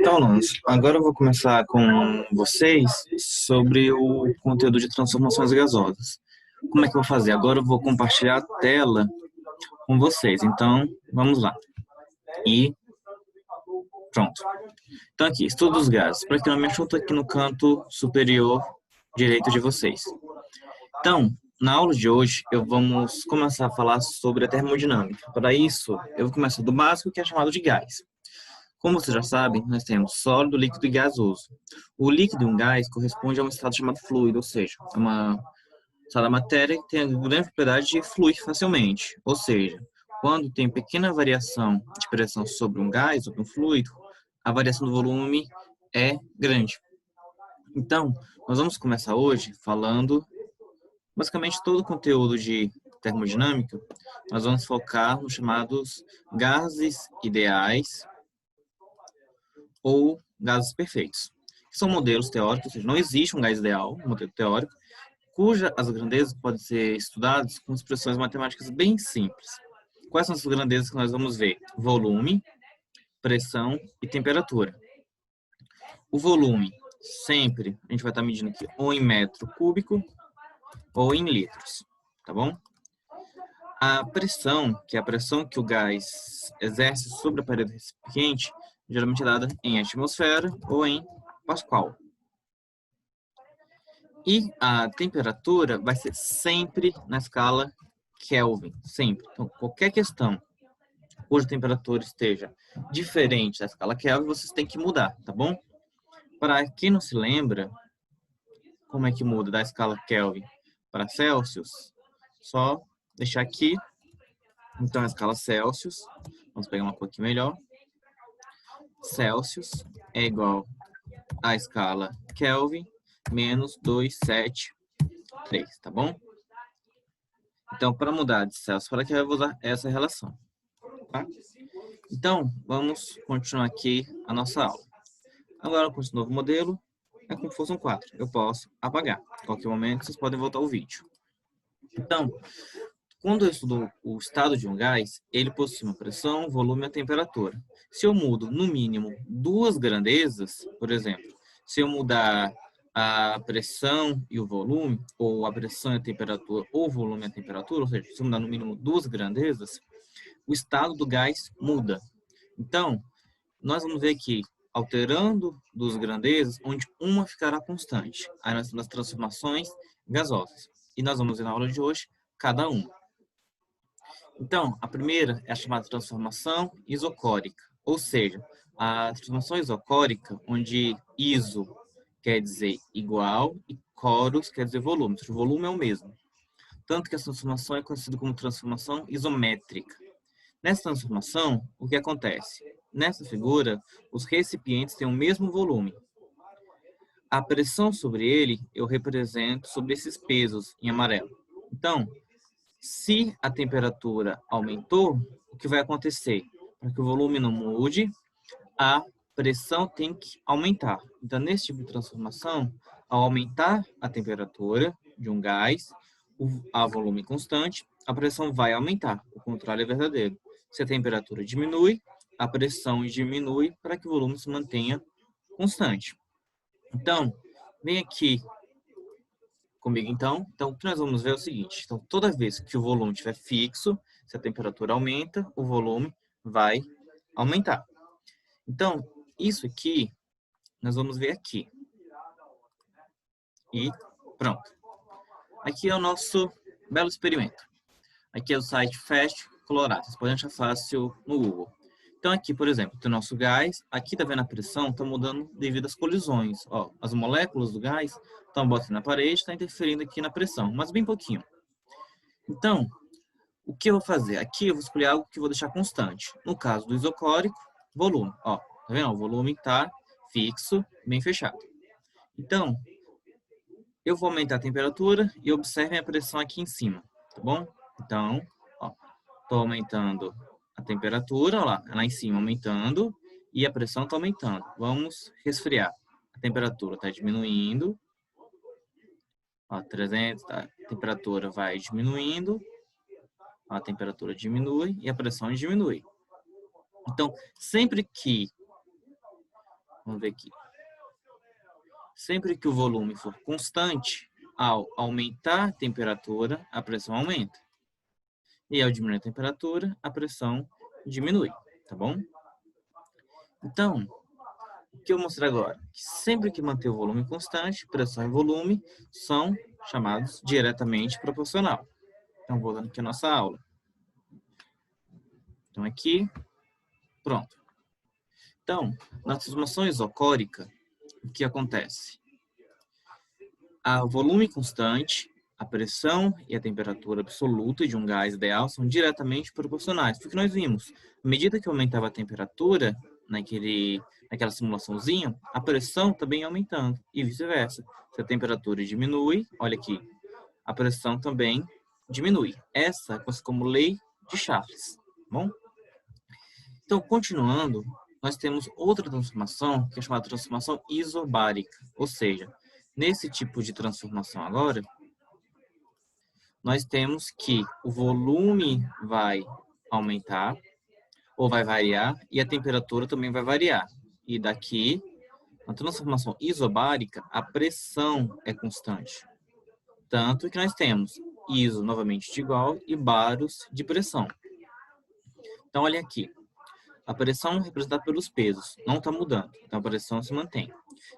Então, alunos, agora eu vou começar com vocês sobre o conteúdo de transformações gasosas. Como é que eu vou fazer? Agora eu vou compartilhar a tela com vocês. Então, vamos lá. E pronto. Então aqui, estudo dos gases. Para quem não me achou, estou aqui no canto superior direito de vocês. Então, na aula de hoje, vamos começar a falar sobre a termodinâmica. Para isso, eu vou começar do básico, que é chamado de gás. Como vocês já sabem, nós temos sólido, líquido e gasoso. O líquido e um gás corresponde a um estado chamado fluido, ou seja, é uma estado da matéria que tem a grande propriedade de fluir facilmente. Ou seja, quando tem pequena variação de pressão sobre um gás, sobre um fluido, a variação do volume é grande. Então, nós vamos começar hoje falando, basicamente, todo o conteúdo de termodinâmica, nós vamos focar nos chamados gases ideais, ou gases perfeitos, que são modelos teóricos, ou seja, não existe um gás ideal, um modelo teórico, cuja as grandezas podem ser estudadas com expressões matemáticas bem simples. Quais são as grandezas que nós vamos ver? Volume, pressão e temperatura. O volume, sempre, a gente vai estar medindo aqui ou em metro cúbico ou em litros, tá bom? A pressão, que é a pressão que o gás exerce sobre a parede do recipiente, geralmente é dada em atmosfera ou em Pascal. E a temperatura vai ser sempre na escala Kelvin, sempre. Então, qualquer questão cuja temperatura esteja diferente da escala Kelvin, vocês têm que mudar, tá bom? Para quem não se lembra, como é que muda da escala Kelvin para Celsius, só deixar aqui. Então, a escala Celsius, vamos pegar uma cor aqui melhor. Celsius é igual à escala Kelvin menos 273, tá bom? Então, para mudar de Celsius para Kelvin, eu vou usar essa relação, tá? Então, vamos continuar aqui a nossa aula. Agora, com esse novo modelo, é como se fosse um quadro. Eu posso apagar. A qualquer momento, vocês podem voltar ao vídeo. Então, quando eu estudo o estado de um gás, ele possui uma pressão, volume e a temperatura. Se eu mudo, no mínimo, duas grandezas, por exemplo, se eu mudar a pressão e o volume, ou a pressão e a temperatura, ou o volume e a temperatura, ou seja, se eu mudar no mínimo duas grandezas, o estado do gás muda. Então, nós vamos ver aqui, alterando duas grandezas, onde uma ficará constante. Aí nós temos as transformações gasosas. E nós vamos ver na aula de hoje cada uma. Então, a primeira é a chamada transformação isocórica, ou seja, a transformação isocórica, onde iso quer dizer igual e coros quer dizer volume, o volume é o mesmo. Tanto que a transformação é conhecida como transformação isométrica. Nessa transformação, o que acontece? Nessa figura, os recipientes têm o mesmo volume. A pressão sobre ele eu represento sobre esses pesos em amarelo. Então, se a temperatura aumentou, o que vai acontecer? Para que o volume não mude, a pressão tem que aumentar. Então, nesse tipo de transformação, ao aumentar a temperatura de um gás a volume constante, a pressão vai aumentar. O contrário é verdadeiro. Se a temperatura diminui, a pressão diminui para que o volume se mantenha constante. Então, vem aqui comigo então. Então, o que nós vamos ver é o seguinte. Então, toda vez que o volume estiver fixo, se a temperatura aumenta, o volume vai aumentar. Então, isso aqui, nós vamos ver aqui. E pronto. Aqui é o nosso belo experimento. Aqui é o site Fast Colorado. Vocês podem achar fácil no Google. Então, aqui, por exemplo, tem o nosso gás. Aqui, tá vendo a pressão? Está mudando devido às colisões. Ó, as moléculas do gás estão batendo na parede, está interferindo aqui na pressão, mas bem pouquinho. Então, o que eu vou fazer? Aqui eu vou escolher algo que eu vou deixar constante. No caso do isoclórico, volume. Ó, tá vendo? O volume está fixo, bem fechado. Então, eu vou aumentar a temperatura e observem a pressão aqui em cima, tá bom? Então, ó, estou aumentando a temperatura, ó lá em cima aumentando e a pressão está aumentando. Vamos resfriar. A temperatura está diminuindo. Ó, 300, a temperatura vai diminuindo. A temperatura diminui e a pressão diminui. Então, sempre que Vamos ver aqui. Sempre que o volume for constante, ao aumentar a temperatura, a pressão aumenta. E ao diminuir a temperatura, a pressão diminui, tá bom? Então, o que eu mostrar agora? Que sempre que manter o volume constante, pressão e volume são chamados diretamente proporcional. Então, voltando aqui a nossa aula. Então, aqui, pronto. Então, na transformação isocórica, o que acontece? O volume constante, a pressão e a temperatura absoluta de um gás ideal são diretamente proporcionais. Porque nós vimos, à medida que aumentava a temperatura, naquela simulaçãozinha, a pressão também ia aumentando e vice-versa. Se a temperatura diminui, olha aqui, a pressão também diminui. Essa é como lei de Charles, tá bom? Então, continuando, nós temos outra transformação, que é chamada transformação isobárica. Ou seja, nesse tipo de transformação agora, nós temos que o volume vai aumentar, ou vai variar, e a temperatura também vai variar. E daqui, na transformação isobárica, a pressão é constante. Tanto que nós temos iso novamente de igual e baros de pressão. Então, olha aqui. A pressão representada pelos pesos não está mudando, então a pressão se mantém.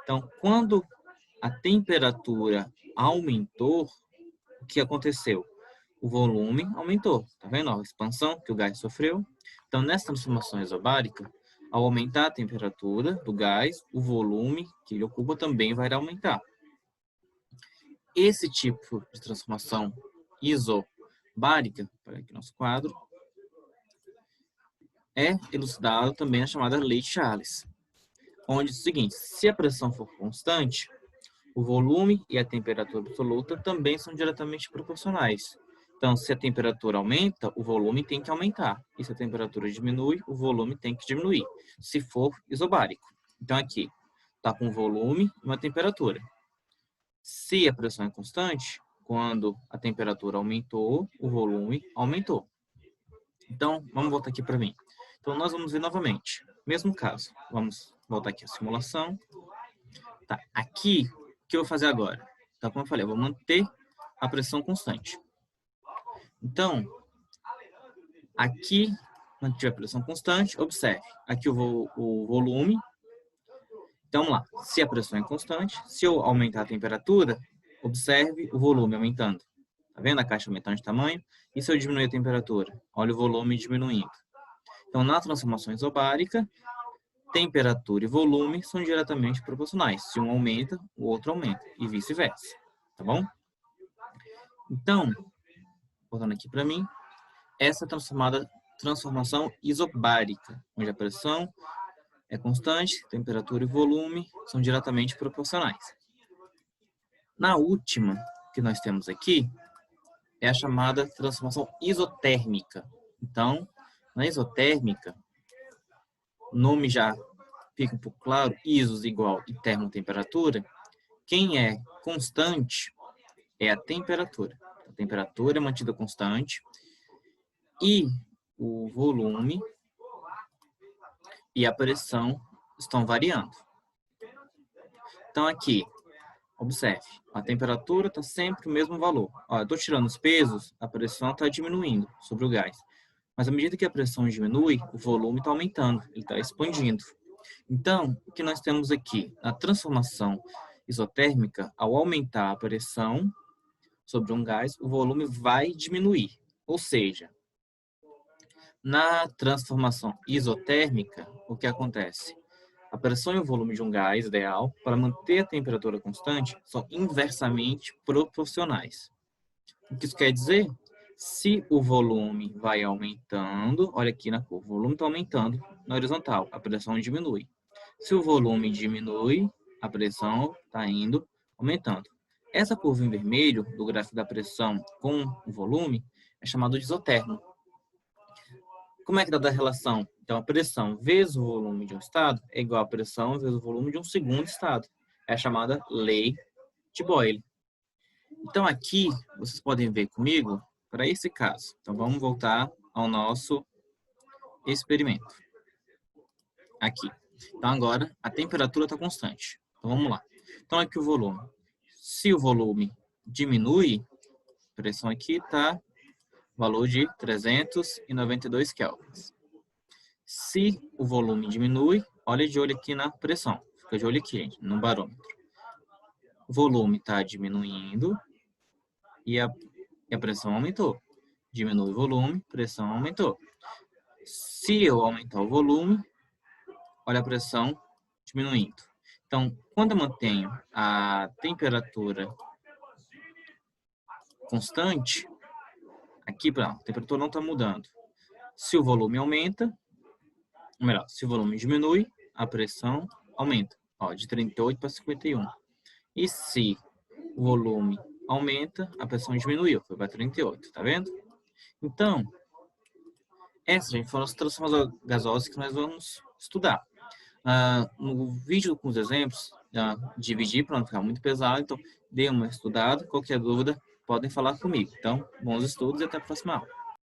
Então, quando a temperatura aumentou, o que aconteceu? O volume aumentou, tá vendo? A expansão que o gás sofreu. Então, nessa transformação isobárica, ao aumentar a temperatura do gás, o volume que ele ocupa também vai aumentar. Esse tipo de transformação isobárica, para aqui nosso quadro, é elucidado também a chamada lei de Charles, onde é o seguinte: se a pressão for constante, o volume e a temperatura absoluta também são diretamente proporcionais. Então, se a temperatura aumenta, o volume tem que aumentar. E se a temperatura diminui, o volume tem que diminuir, se for isobárico. Então, aqui está com volume e uma temperatura. Se a pressão é constante, quando a temperatura aumentou, o volume aumentou. Então, vamos voltar aqui para mim. Então, nós vamos ver novamente. Mesmo caso. Vamos voltar aqui à simulação. Tá, aqui, o que eu vou fazer agora? Então, como eu falei, eu vou manter a pressão constante. Então, aqui, mantive a pressão constante, observe. Aqui o volume. Então, vamos lá. Se a pressão é constante, se eu aumentar a temperatura, observe o volume aumentando. Tá vendo a caixa aumentando de tamanho? E se eu diminuir a temperatura? Olha o volume diminuindo. Então, na transformação isobárica, temperatura e volume são diretamente proporcionais. Se um aumenta, o outro aumenta. E vice-versa. Tá bom? Então, voltando aqui para mim, essa é a transformação isobárica, onde a pressão é constante, temperatura e volume são diretamente proporcionais. Na última que nós temos aqui, é a chamada transformação isotérmica. Então, na isotérmica, o nome já fica um pouco claro, isos igual e termotemperatura. Quem é constante é a temperatura. A temperatura é mantida constante e o volume e a pressão estão variando. Então, aqui, observe, a temperatura está sempre o mesmo valor. Ó, eu estou tirando os pesos, a pressão está diminuindo sobre o gás. Mas à medida que a pressão diminui, o volume está aumentando, ele está expandindo. Então, o que nós temos aqui? A transformação isotérmica, ao aumentar a pressão sobre um gás, o volume vai diminuir. Ou seja, na transformação isotérmica, o que acontece? A pressão e o volume de um gás ideal, para manter a temperatura constante, são inversamente proporcionais. O que isso quer dizer? Se o volume vai aumentando, olha aqui na curva, o volume está aumentando na horizontal, a pressão diminui. Se o volume diminui, a pressão está indo aumentando. Essa curva em vermelho, do gráfico da pressão com o volume, é chamado de isotérmico. Como é que dá a relação? Então, a pressão vezes o volume de um estado é igual a pressão vezes o volume de um segundo estado. É a chamada lei de Boyle. Então, aqui, vocês podem ver comigo, para esse caso. Então, vamos voltar ao nosso experimento. Aqui. Então, agora, a temperatura está constante. Então, vamos lá. Então, aqui o volume. Se o volume diminui, a pressão aqui está valor de 392 kelvins. Se o volume diminui, olha de olho aqui na pressão. Fica de olho aqui, gente, no barômetro. O volume está diminuindo e a pressão aumentou. Diminui o volume, pressão aumentou. Se eu aumentar o volume, olha a pressão diminuindo. Então, quando eu mantenho a temperatura constante, aqui a temperatura não está mudando. Se o volume aumenta, ou melhor, se o volume diminui, a pressão aumenta, ó, de 38 para 51. E se o volume aumenta, a pressão diminuiu, foi para 38, tá vendo? Então, essas, gente, foram as transformações gasosas que nós vamos estudar. No vídeo com os exemplos, dividi para não ficar muito pesado, então dê uma estudada, qualquer dúvida, podem falar comigo. Então, bons estudos e até a próxima aula.